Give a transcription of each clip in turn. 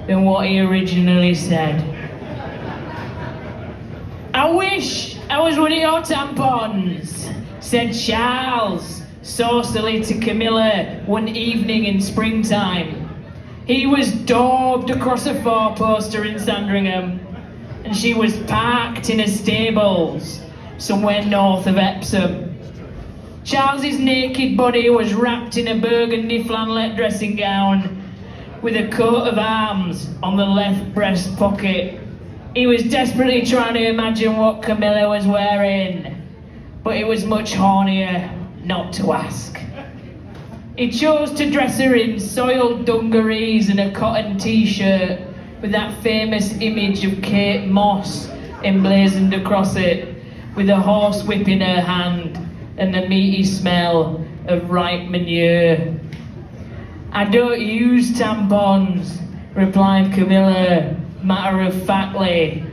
than what he originally said. "I wish I was one of your tampons," said Charles saucily to Camilla one evening in springtime. He was daubed across a four-poster in Sandringham, and she was parked in a stables somewhere north of Epsom. Charles's naked body was wrapped in a burgundy flannelette dressing gown with a coat of arms on the left breast pocket. He was desperately trying to imagine what Camilla was wearing, but it was much hornier not to ask. He chose to dress her in soiled dungarees and a cotton t-shirt with that famous image of Kate Moss emblazoned across it, with a horsewhip in her hand and the meaty smell of ripe manure. "I don't use tampons," replied Camilla matter-of-factly.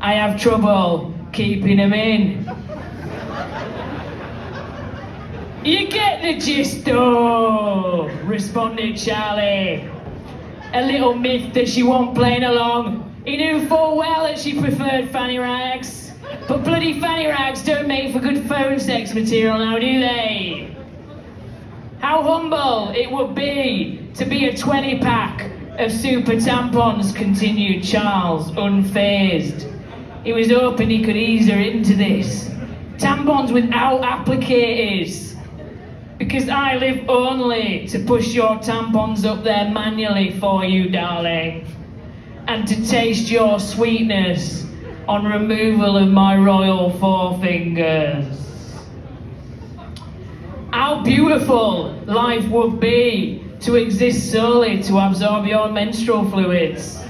"I have trouble keeping them in." "You get the gist though," responded Charlie. A little miffed that she wasn't playing along. He knew full well that she preferred fanny rags. But bloody fanny rags don't make for good phone sex material now, do they? How humble it would be to be a 20-pack of super tampons, continued Charles, unfazed. He was hoping he could ease her into this. Tampons without applicators. Because I live only to push your tampons up there manually for you, darling. And to taste your sweetness on removal of my royal forefingers. How beautiful life would be to exist solely to absorb your menstrual fluids.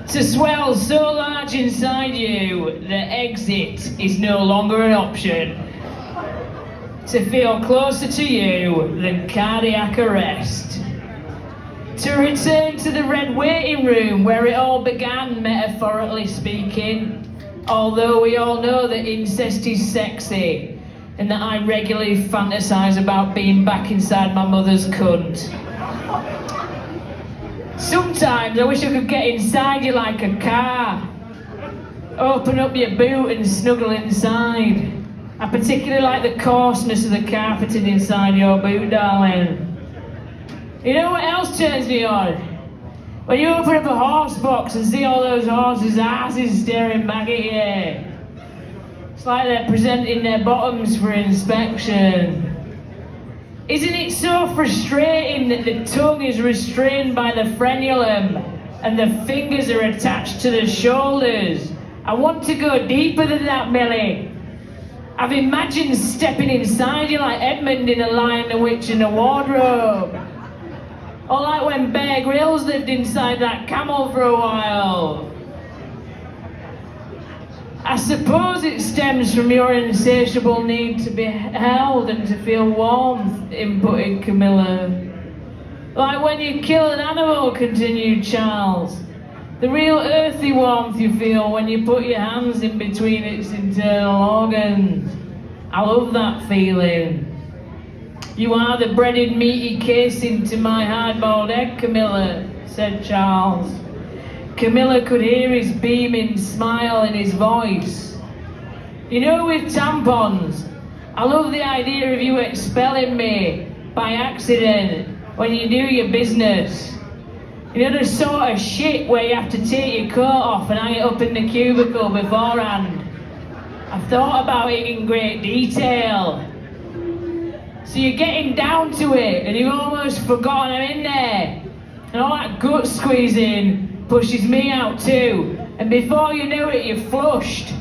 To swell so large inside you that exit is no longer an option. To feel closer to you than cardiac arrest. To return to the red waiting room where it all began, metaphorically speaking. Although we all know that incest is sexy and that I regularly fantasize about being back inside my mother's cunt. Sometimes I wish I could get inside you like a car. Open up your boot and snuggle inside. I particularly like the coarseness of the carpeting inside your boot, darling. You know what else turns me on? When you open up a horse box and see all those horses' asses staring back at you. It's like they're presenting their bottoms for inspection. Isn't it so frustrating that the tongue is restrained by the frenulum and the fingers are attached to the shoulders? I want to go deeper than that, Millie. I've imagined stepping inside you like Edmund in A Lion, the Witch and the Wardrobe. Or like when Bear Grylls lived inside that camel for a while. I suppose it stems from your insatiable need to be held and to feel warmth, inputted Camilla. Like when you kill an animal, continued Charles. The real earthy warmth you feel when you put your hands in between its internal organs. I love that feeling. You are the breaded meaty casing to my hard-boiled egg, Camilla, said Charles. Camilla could hear his beaming smile in his voice. You know, with tampons, I love the idea of you expelling me by accident when you do your business. You know, the sort of shit where you have to take your coat off and hang it up in the cubicle beforehand. I've thought about it in great detail. So you're getting down to it and you've almost forgotten I'm in there. And all that gut squeezing pushes me out too. And before you know it, you're flushed.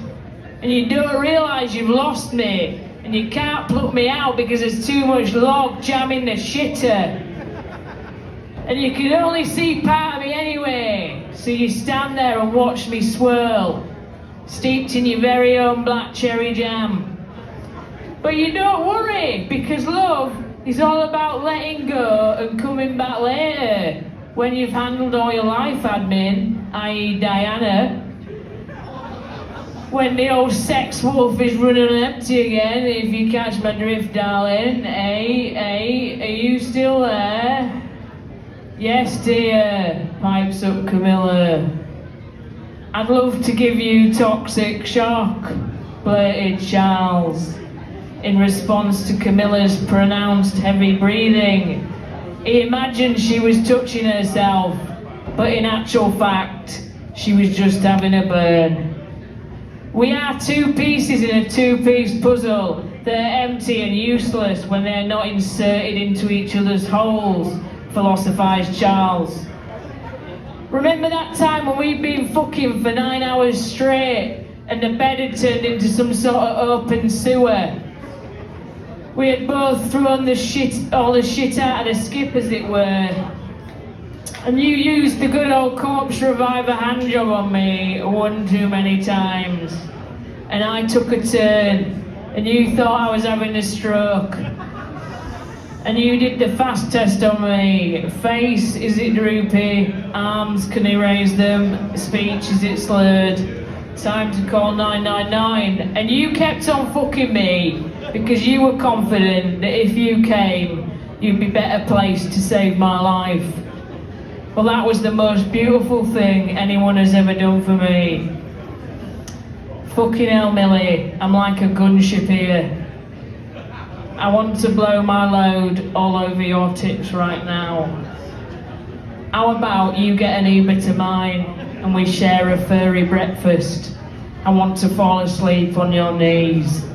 And you don't realise you've lost me. And you can't pluck me out because there's too much log jam in the shitter. And you can only see part of me anyway. So you stand there and watch me swirl, steeped in your very own black cherry jam. But you don't worry, because love is all about letting go and coming back later, when you've handled all your life admin, i.e. Diana. When the old sex wolf is running empty again, if you catch my drift, darling. Hey, are you still there? Yes, dear, pipes up Camilla. I'd love to give you toxic shock, blurted Charles, in response to Camilla's pronounced heavy breathing. He imagined she was touching herself, but in actual fact, she was just having a burn. We are two pieces in a two-piece puzzle. They're empty and useless when they're not inserted into each other's holes, philosophized Charles. Remember that time when we'd been fucking for 9 hours straight and the bed had turned into some sort of open sewer? We had both thrown all the shit out of the skip, as it were. And you used the good old corpse reviver handjob on me one too many times. And I took a turn, and you thought I was having a stroke. And you did the fast test on me. Face, is it droopy? Arms, can he raise them? Speech, is it slurred? Time to call 999. And you kept on fucking me because you were confident that if you came, you'd be better placed to save my life. Well, that was the most beautiful thing anyone has ever done for me. Fucking hell, Millie, I'm like a gunship here. I want to blow my load all over your tits right now. How about you get an Uber to mine and we share a furry breakfast? I want to fall asleep on your knees.